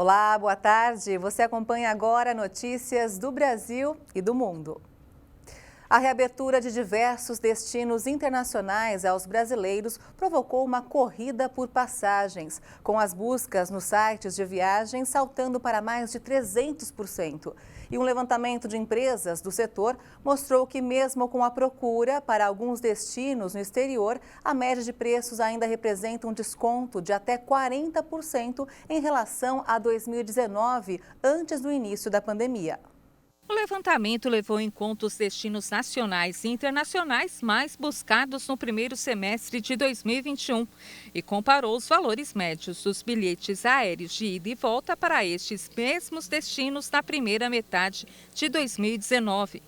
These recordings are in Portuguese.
Olá, boa tarde. Você acompanha agora notícias do Brasil e do mundo. A reabertura de diversos destinos internacionais aos brasileiros provocou uma corrida por passagens, com as buscas nos sites de viagens saltando para mais de 300%. E um levantamento de empresas do setor mostrou que mesmo com a procura para alguns destinos no exterior, a média de preços ainda representa um desconto de até 40% em relação a 2019, antes do início da pandemia. O levantamento levou em conta os destinos nacionais e internacionais mais buscados no primeiro semestre de 2021 e comparou os valores médios dos bilhetes aéreos de ida e volta para estes mesmos destinos na primeira metade de 2019.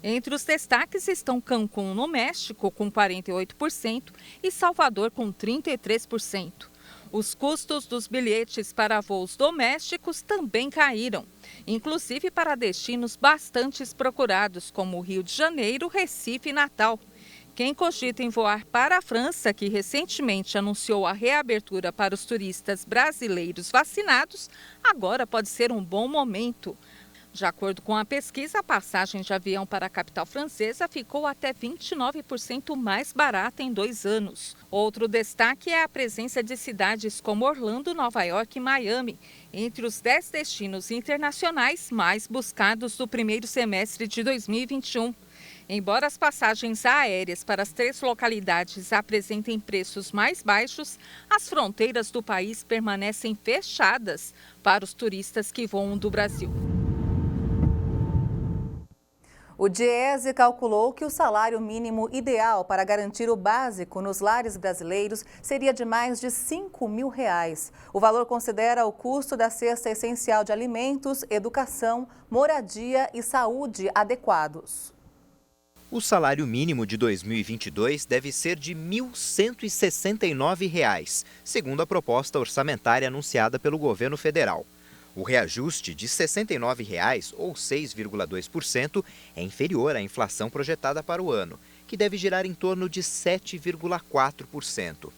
Entre os destaques estão Cancún, no México, com 48% e Salvador, com 33%. Os custos dos bilhetes para voos domésticos também caíram, inclusive para destinos bastante procurados, como Rio de Janeiro, Recife e Natal. Quem cogita em voar para a França, que recentemente anunciou a reabertura para os turistas brasileiros vacinados, agora pode ser um bom momento. De acordo com a pesquisa, a passagem de avião para a capital francesa ficou até 29% mais barata em 2 anos. Outro destaque é a presença de cidades como Orlando, Nova York e Miami, entre os 10 destinos internacionais mais buscados do primeiro semestre de 2021. Embora as passagens aéreas para as 3 localidades apresentem preços mais baixos, as fronteiras do país permanecem fechadas para os turistas que voam do Brasil. O Diese calculou que o salário mínimo ideal para garantir o básico nos lares brasileiros seria de mais de R$5.000. O valor considera o custo da cesta essencial de alimentos, educação, moradia e saúde adequados. O salário mínimo de 2022 deve ser de R$ 1.169, segundo a proposta orçamentária anunciada pelo governo federal. O reajuste de R$ 69,00, ou 6,2%, é inferior à inflação projetada para o ano, que deve girar em torno de 7,4%.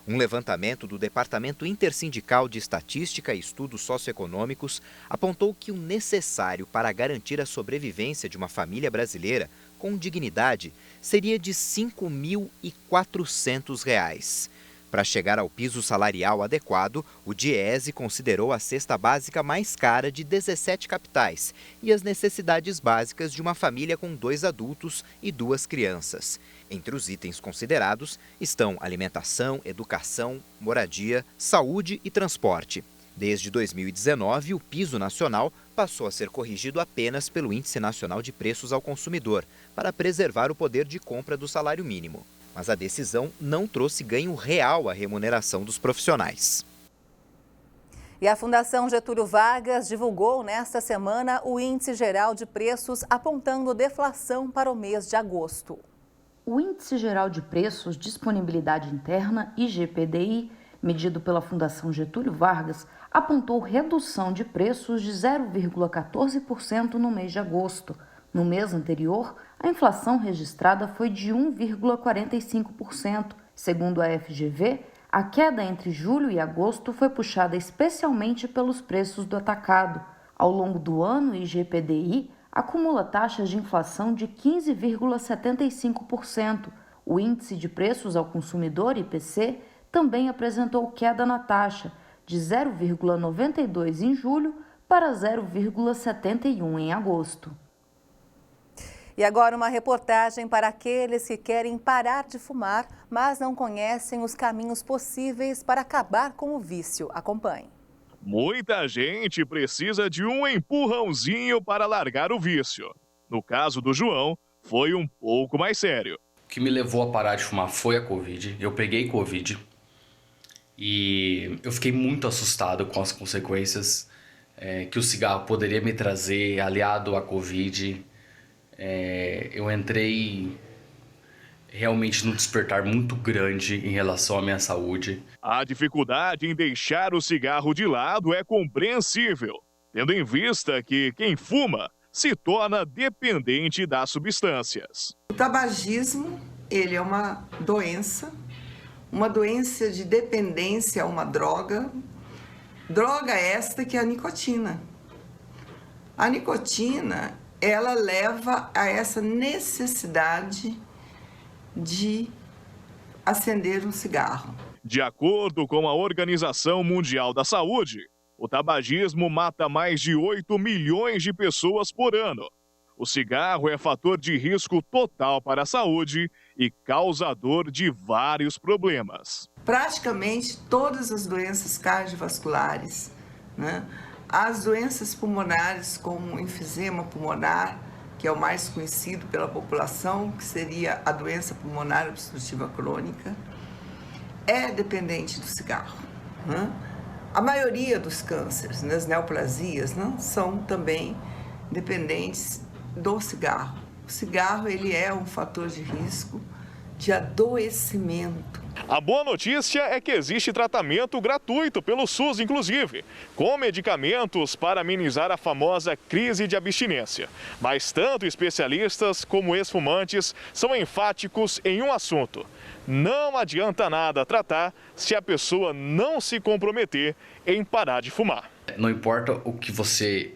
Um levantamento do Departamento Intersindical de Estatística e Estudos Socioeconômicos apontou que o necessário para garantir a sobrevivência de uma família brasileira com dignidade seria de R$ 5.400. Para chegar ao piso salarial adequado, o Diese considerou a cesta básica mais cara de 17 capitais e as necessidades básicas de uma família com 2 adultos e 2 crianças. Entre os itens considerados estão alimentação, educação, moradia, saúde e transporte. Desde 2019, o piso nacional passou a ser corrigido apenas pelo Índice Nacional de Preços ao Consumidor, para preservar o poder de compra do salário mínimo. Mas a decisão não trouxe ganho real à remuneração dos profissionais. E a Fundação Getúlio Vargas divulgou nesta semana o Índice Geral de Preços, apontando deflação para o mês de agosto. O Índice Geral de Preços, Disponibilidade Interna, IGPDI, medido pela Fundação Getúlio Vargas, apontou redução de preços de 0,14% no mês de agosto. No mês anterior, a inflação registrada foi de 1,45%. Segundo a FGV, a queda entre julho e agosto foi puxada especialmente pelos preços do atacado. Ao longo do ano, o IGPDI acumula taxas de inflação de 15,75%. O Índice de Preços ao Consumidor, IPC, também apresentou queda na taxa, de 0,92% em julho para 0,71% em agosto. E agora uma reportagem para aqueles que querem parar de fumar, mas não conhecem os caminhos possíveis para acabar com o vício. Acompanhe. Muita gente precisa de um empurrãozinho para largar o vício. No caso do João, foi um pouco mais sério. O que me levou a parar de fumar foi a Covid. Eu peguei Covid e eu fiquei muito assustado com as consequências que o cigarro poderia me trazer, aliado à Covid. Eu entrei realmente num despertar muito grande em relação à minha saúde. A dificuldade em deixar o cigarro de lado é compreensível, tendo em vista que quem fuma se torna dependente das substâncias. O tabagismo, ele é uma doença de dependência a uma droga, Droga esta que é a nicotina. A nicotina, ela leva a essa necessidade de acender um cigarro. De acordo com a Organização Mundial da Saúde, o tabagismo mata mais de 8 milhões de pessoas por ano. O cigarro é fator de risco total para a saúde e causador de vários problemas. Praticamente todas as doenças cardiovasculares, né? As doenças pulmonares, como enfisema pulmonar, que é o mais conhecido pela população, que seria a doença pulmonar obstrutiva crônica, é dependente do cigarro. Né? A maioria dos cânceres, as neoplasias, né, são também dependentes do cigarro. O cigarro, ele é um fator de risco de adoecimento. A boa notícia é que existe tratamento gratuito pelo SUS, inclusive, com medicamentos para amenizar a famosa crise de abstinência. Mas tanto especialistas como ex-fumantes são enfáticos em um assunto: não adianta nada tratar se a pessoa não se comprometer em parar de fumar. Não importa o que você,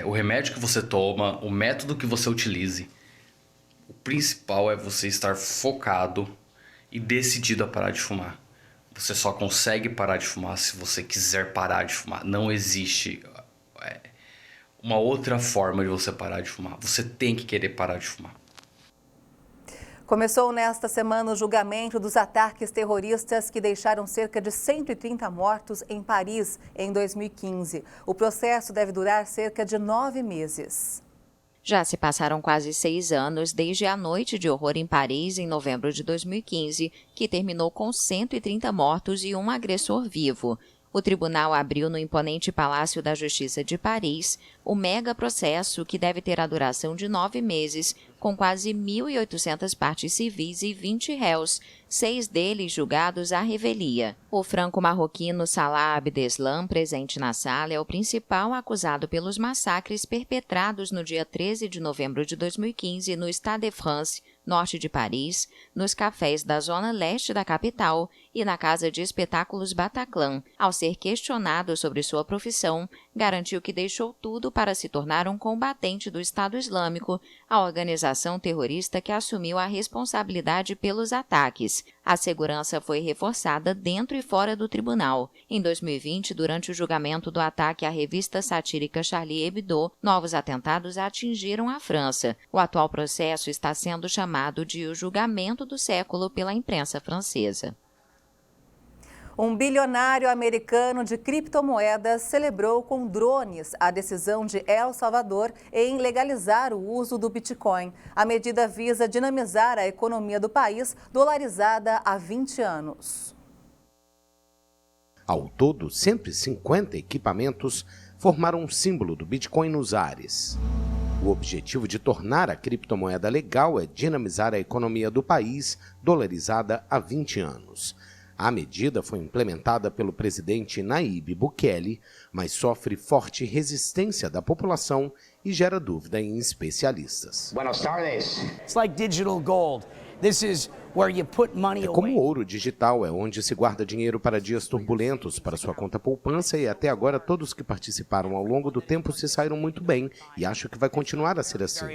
o remédio que você toma, o método que você utilize, o principal é você estar focado e decidido a parar de fumar. Você só consegue parar de fumar se você quiser parar de fumar. Não existe uma outra forma de você parar de fumar. Você tem que querer parar de fumar. Começou nesta semana o julgamento dos ataques terroristas que deixaram cerca de 130 mortos em Paris em 2015. O processo deve durar cerca de 9 meses. Já se passaram quase 6 anos desde a noite de horror em Paris, em novembro de 2015, que terminou com 130 mortos e um agressor vivo. O tribunal abriu no imponente Palácio da Justiça de Paris o mega processo que deve ter a duração de 9 meses, com quase 1.800 partes civis e 20 réus, 6 deles julgados à revelia. O franco-marroquino Salah Abdeslam, presente na sala, é o principal acusado pelos massacres perpetrados no dia 13 de novembro de 2015 no Stade de France, norte de Paris, nos cafés da zona leste da capital e na casa de espetáculos Bataclan. Ao ser questionado sobre sua profissão, garantiu que deixou tudo para se tornar um combatente do Estado Islâmico, a organização terrorista que assumiu a responsabilidade pelos ataques. A segurança foi reforçada dentro e fora do tribunal. Em 2020, durante o julgamento do ataque à revista satírica Charlie Hebdo, novos atentados atingiram a França. O atual processo está sendo chamado de o julgamento do século pela imprensa francesa. Um bilionário americano de criptomoedas celebrou com drones a decisão de El Salvador em legalizar o uso do Bitcoin. A medida visa dinamizar a economia do país, dolarizada há 20 anos. Ao todo, 150 equipamentos formaram um símbolo do Bitcoin nos ares. O objetivo de tornar a criptomoeda legal é dinamizar a economia do país, dolarizada há 20 anos. A medida foi implementada pelo presidente Nayib Bukele, mas sofre forte resistência da população e gera dúvida em especialistas. Buenas tardes. It's like digital gold. This is where you put money away. É como ouro digital, é onde se guarda dinheiro para dias turbulentos, para sua conta poupança, e até agora todos que participaram ao longo do tempo se saíram muito bem e acho que vai continuar a ser assim.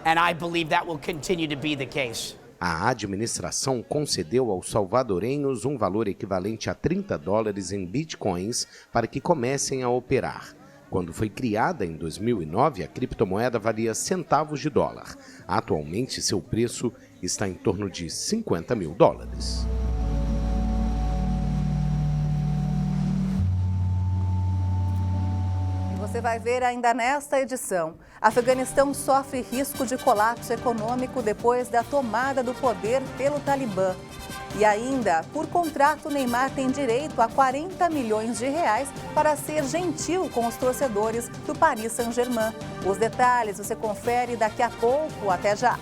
And I believe that will continue to be the case. A administração concedeu aos salvadorenhos um valor equivalente a $30 em bitcoins para que comecem a operar. Quando foi criada em 2009, a criptomoeda valia centavos de dólar. Atualmente, seu preço está em torno de $50 mil. Você vai ver ainda nesta edição. Afeganistão sofre risco de colapso econômico depois da tomada do poder pelo Talibã. E ainda, por contrato, Neymar tem direito a 40 milhões de reais para ser gentil com os torcedores do Paris Saint-Germain. Os detalhes você confere daqui a pouco. Até já!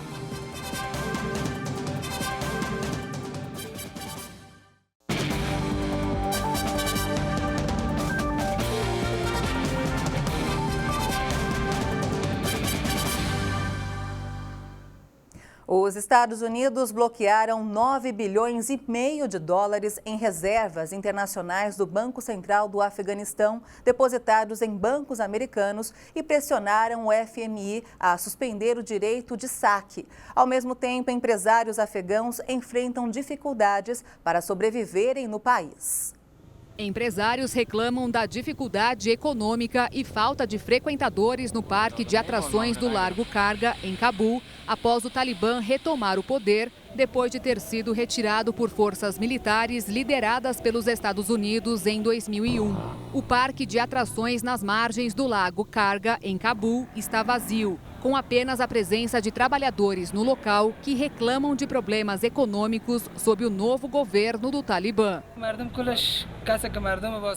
Os Estados Unidos bloquearam 9 bilhões e meio de dólares em reservas internacionais do Banco Central do Afeganistão, depositados em bancos americanos, e pressionaram o FMI a suspender o direito de saque. Ao mesmo tempo, empresários afegãos enfrentam dificuldades para sobreviverem no país. Empresários reclamam da dificuldade econômica e falta de frequentadores no parque de atrações do Largo Karga, em Cabul, após o Talibã retomar o poder, depois de ter sido retirado por forças militares lideradas pelos Estados Unidos em 2001. O parque de atrações nas margens do Lago Karga, em Cabul, está vazio, com apenas a presença de trabalhadores no local que reclamam de problemas econômicos sob o novo governo do Talibã.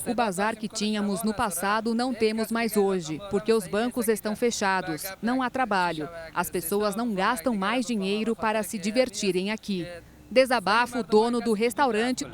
O bazar que tínhamos no passado não temos mais hoje, porque os bancos estão fechados, não há trabalho. As pessoas não gastam mais dinheiro para se divertirem aqui. Desabafa o dono do restaurante.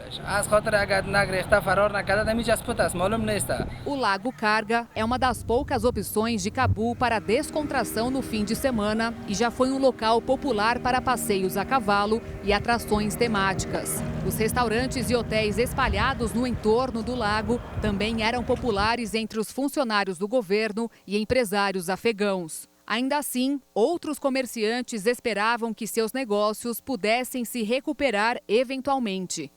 O Lago Karga é uma das poucas opções de Cabul para descontração no fim de semana e já foi um local popular para passeios a cavalo e atrações temáticas. Os restaurantes e hotéis espalhados no entorno do lago também eram populares entre os funcionários do governo e empresários afegãos. Ainda assim, outros comerciantes esperavam que seus negócios pudessem se recuperar eventualmente.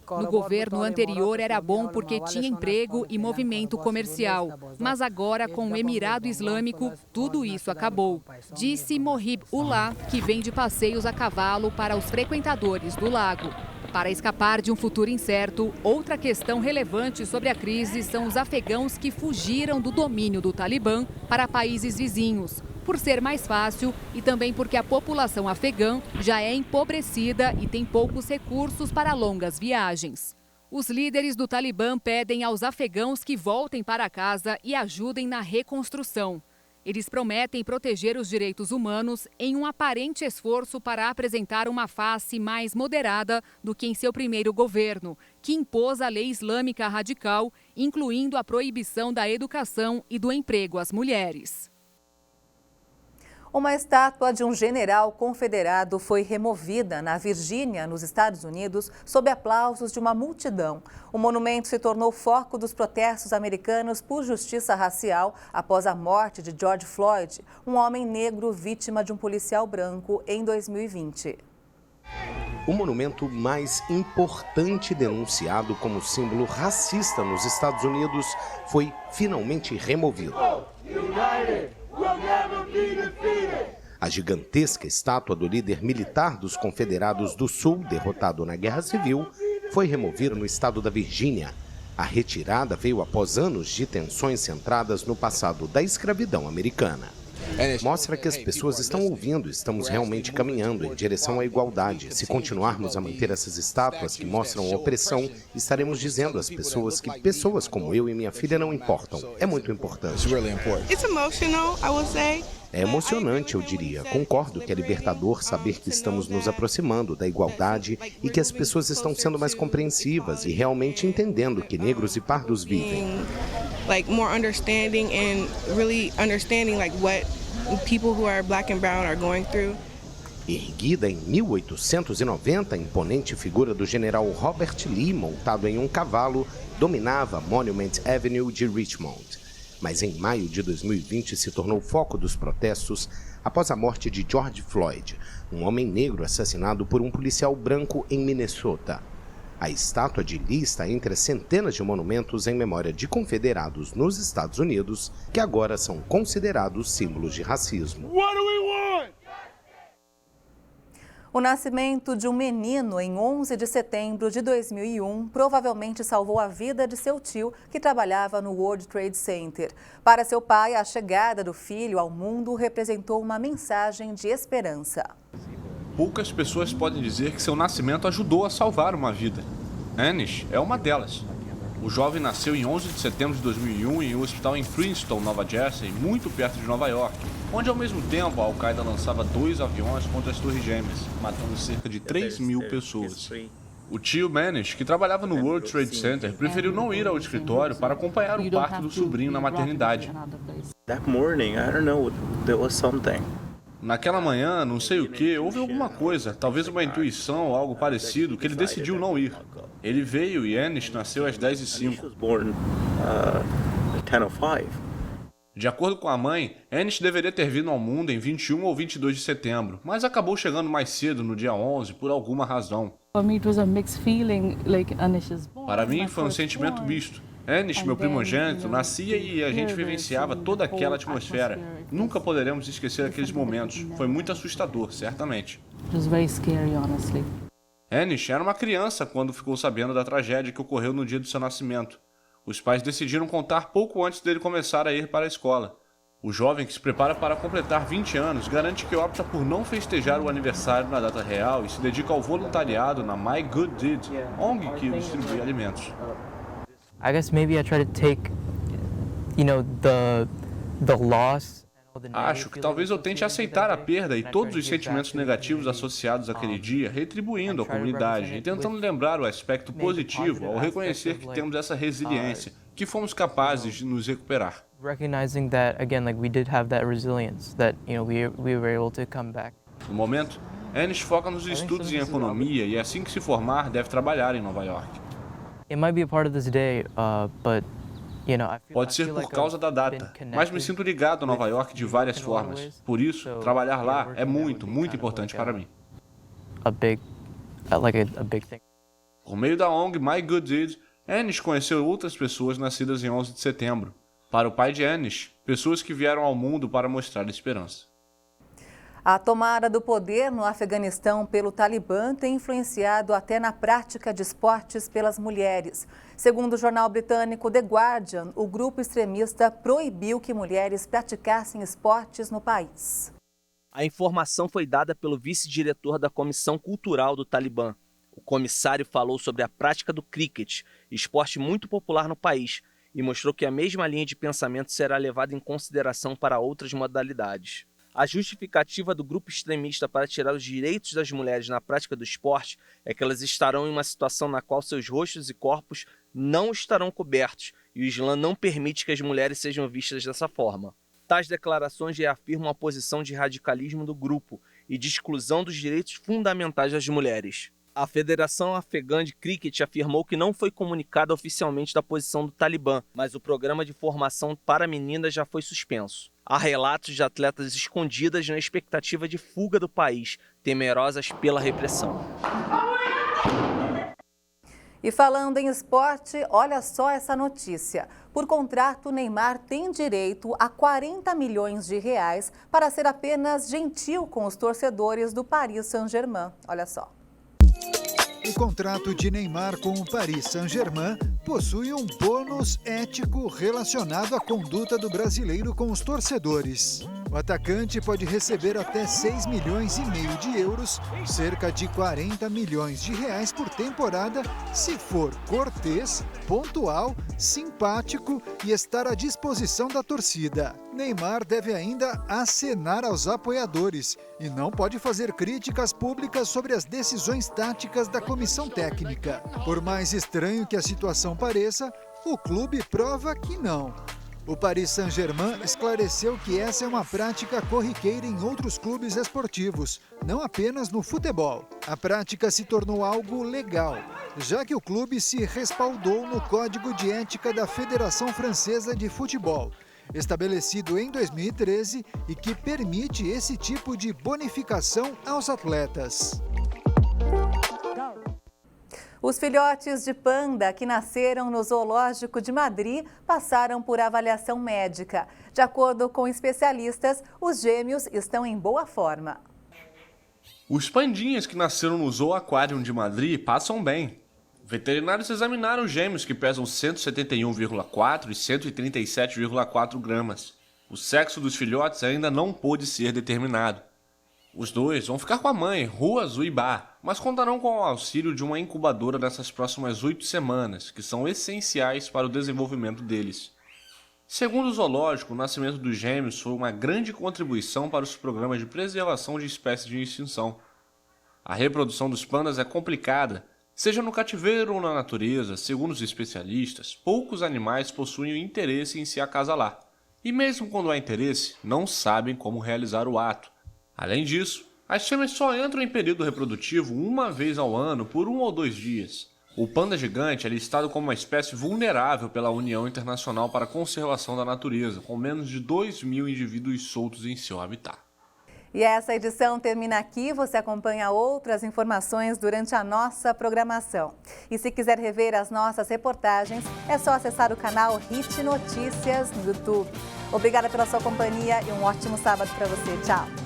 No governo anterior era bom porque tinha emprego e movimento comercial, mas agora com o Emirado Islâmico, tudo isso acabou. Disse Mohib Ullah, que vende passeios a cavalo para os frequentadores do lago. Para escapar de um futuro incerto, outra questão relevante sobre a crise são os afegãos que fugiram do domínio do Talibã para países vizinhos, por ser mais fácil e também porque a população afegã já é empobrecida e tem poucos recursos para longas viagens. Os líderes do Talibã pedem aos afegãos que voltem para casa e ajudem na reconstrução. Eles prometem proteger os direitos humanos em um aparente esforço para apresentar uma face mais moderada do que em seu primeiro governo, que impôs a lei islâmica radical, incluindo a proibição da educação e do emprego às mulheres. Uma estátua de um general confederado foi removida na Virgínia, nos Estados Unidos, sob aplausos de uma multidão. O monumento se tornou foco dos protestos americanos por justiça racial após a morte de George Floyd, um homem negro vítima de um policial branco em 2020. O monumento mais importante denunciado como símbolo racista nos Estados Unidos foi finalmente removido. A gigantesca estátua do líder militar dos Confederados do Sul, derrotado na Guerra Civil, foi removida no estado da Virgínia. A retirada veio após anos de tensões centradas no passado da escravidão americana. Mostra que as pessoas estão ouvindo, estamos realmente caminhando em direção à igualdade. Se continuarmos a manter essas estátuas que mostram opressão, estaremos dizendo às pessoas que pessoas como eu e minha filha não importam. É muito importante. É emocionante, eu diria. Concordo que é libertador saber que estamos nos aproximando da igualdade e que as pessoas estão sendo mais compreensivas e realmente entendendo que negros e pardos vivem. More understanding and really understanding what people who are black and brown are going through. Erguida em 1890, a imponente figura do general Robert Lee, montado em um cavalo, dominava Monument Avenue de Richmond. Mas em maio de 2020 se tornou foco dos protestos após a morte de George Floyd, um homem negro assassinado por um policial branco em Minnesota. A estátua de Lee está entre as centenas de monumentos em memória de confederados nos Estados Unidos que agora são considerados símbolos de racismo. O nascimento de um menino em 11 de setembro de 2001 provavelmente salvou a vida de seu tio, que trabalhava no World Trade Center. Para seu pai, a chegada do filho ao mundo representou uma mensagem de esperança. Poucas pessoas podem dizer que seu nascimento ajudou a salvar uma vida. Anish é uma delas. O jovem nasceu em 11 de setembro de 2001 em um hospital em Princeton, Nova Jersey, muito perto de Nova York, onde ao mesmo tempo a Al-Qaeda lançava 2 aviões contra as Torres Gêmeas, matando cerca de 3.000 pessoas. O tio Manish, que trabalhava no World Trade Center, preferiu não ir ao escritório para acompanhar o parto do sobrinho na maternidade. Naquela manhã, não sei o que, houve alguma coisa, talvez uma intuição ou algo parecido, que ele decidiu não ir. Ele veio e Anish nasceu às 10h05. De acordo com a mãe, Anish deveria ter vindo ao mundo em 21 ou 22 de setembro, mas acabou chegando mais cedo, no dia 11, por alguma razão. Para mim, foi um sentimento misto. Anish, meu primogênito, nascia e a gente vivenciava toda aquela atmosfera. Nunca poderemos esquecer aqueles momentos. Foi muito assustador, certamente. Anish era uma criança quando ficou sabendo da tragédia que ocorreu no dia do seu nascimento. Os pais decidiram contar pouco antes dele começar a ir para a escola. O jovem, que se prepara para completar 20 anos, garante que opta por não festejar o aniversário na data real e se dedica ao voluntariado na My Good Deed, ONG que distribui alimentos. I guess maybe I try to take, the loss. Acho que talvez eu tente aceitar a perda e todos os sentimentos negativos associados àquele dia, retribuindo a comunidade e tentando lembrar o aspecto positivo ao reconhecer que temos essa resiliência, que fomos capazes de nos recuperar. Recognizing that again, we did have that resilience, that we were able to come back. No momento, Anish foca nos estudos em economia e assim que se formar deve trabalhar em Nova York. It might be a part of this day, but Pode ser por causa da data, mas me sinto ligado a Nova York de várias formas. Por isso, trabalhar lá é muito, muito importante para mim. A big thing. Por meio da ONG My Good Deed, Anish conheceu outras pessoas nascidas em 11 de setembro. Para o pai de Anish, pessoas que vieram ao mundo para mostrar esperança. A tomada do poder no Afeganistão pelo Talibã tem influenciado até na prática de esportes pelas mulheres. Segundo o jornal britânico The Guardian, o grupo extremista proibiu que mulheres praticassem esportes no país. A informação foi dada pelo vice-diretor da Comissão Cultural do Talibã. O comissário falou sobre a prática do cricket, esporte muito popular no país, e mostrou que a mesma linha de pensamento será levada em consideração para outras modalidades. A justificativa do grupo extremista para tirar os direitos das mulheres na prática do esporte é que elas estarão em uma situação na qual seus rostos e corpos não estarão cobertos e o Islã não permite que as mulheres sejam vistas dessa forma. Tais declarações reafirmam a posição de radicalismo do grupo e de exclusão dos direitos fundamentais das mulheres. A Federação Afegã de Cricket afirmou que não foi comunicada oficialmente da posição do Talibã, mas o programa de formação para meninas já foi suspenso. Há relatos de atletas escondidas na expectativa de fuga do país, temerosas pela repressão. E falando em esporte, olha só essa notícia. Por contrato, Neymar tem direito a 40 milhões de reais para ser apenas gentil com os torcedores do Paris Saint-Germain. Olha só. O contrato de Neymar com o Paris Saint-Germain possui um bônus ético relacionado à conduta do brasileiro com os torcedores. O atacante pode receber até 6,5 milhões de euros, cerca de 40 milhões de reais por temporada, se for cortês, pontual, simpático e estar à disposição da torcida. Neymar deve ainda acenar aos apoiadores e não pode fazer críticas públicas sobre as decisões táticas da comissão técnica. Por mais estranho que a situação pareça, o clube prova que não. O Paris Saint-Germain esclareceu que essa é uma prática corriqueira em outros clubes esportivos, não apenas no futebol. A prática se tornou algo legal, já que o clube se respaldou no Código de Ética da Federação Francesa de Futebol, estabelecido em 2013 e que permite esse tipo de bonificação aos atletas. Os filhotes de panda que nasceram no Zoológico de Madrid passaram por avaliação médica. De acordo com especialistas, os gêmeos estão em boa forma. Os pandinhas que nasceram no Zoo Aquarium de Madrid passam bem. Veterinários examinaram os gêmeos que pesam 171,4 e 137,4 gramas. O sexo dos filhotes ainda não pôde ser determinado. Os dois vão ficar com a mãe, Rua Zuibá, mas contarão com o auxílio de uma incubadora nessas próximas 8 semanas, que são essenciais para o desenvolvimento deles. Segundo o zoológico, o nascimento dos gêmeos foi uma grande contribuição para os programas de preservação de espécies de extinção. A reprodução dos pandas é complicada, seja no cativeiro ou na natureza, segundo os especialistas, poucos animais possuem o interesse em se acasalar. E mesmo quando há interesse, não sabem como realizar o ato. Além disso, as fêmeas só entram em período reprodutivo uma vez ao ano por 1 ou 2 dias. O panda gigante é listado como uma espécie vulnerável pela União Internacional para a Conservação da Natureza, com menos de 2.000 indivíduos soltos em seu habitat. E essa edição termina aqui. Você acompanha outras informações durante a nossa programação. E se quiser rever as nossas reportagens, é só acessar o canal HIT Notícias no YouTube. Obrigada pela sua companhia e um ótimo sábado para você. Tchau!